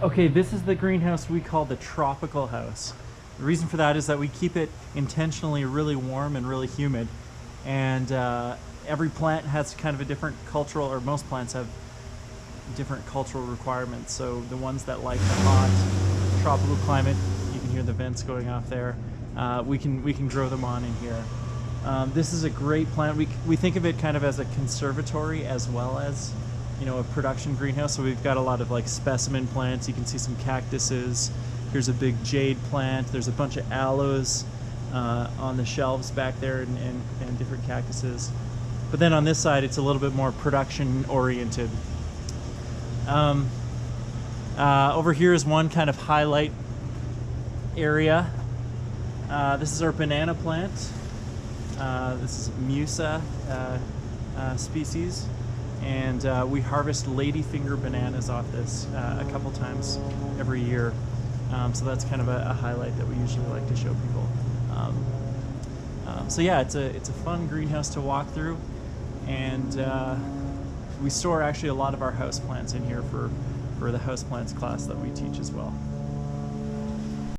Okay, this is the greenhouse we call the tropical house. The reason for that is that we keep it intentionally really warm and really humid. And every plant has kind of a different cultural, or most plants have different cultural requirements. So the ones that like the hot tropical climate, you can hear the vents going off there. We can grow them on in here. This is a great plant. We think of it kind of as a conservatory as well as, you know, a production greenhouse. So we've got a lot of like specimen plants. You can see some cactuses. Here's a big jade plant. There's a bunch of aloes on the shelves back there, and different cactuses. But then on this side, it's a little bit more production oriented. Over here is one kind of highlight area. This is our banana plant. This is Musa species, and we harvest ladyfinger bananas off this a couple times every year. So that's kind of a highlight that we usually like to show people. So yeah, it's a fun greenhouse to walk through, and we store actually a lot of our houseplants in here for the houseplants class that we teach as well.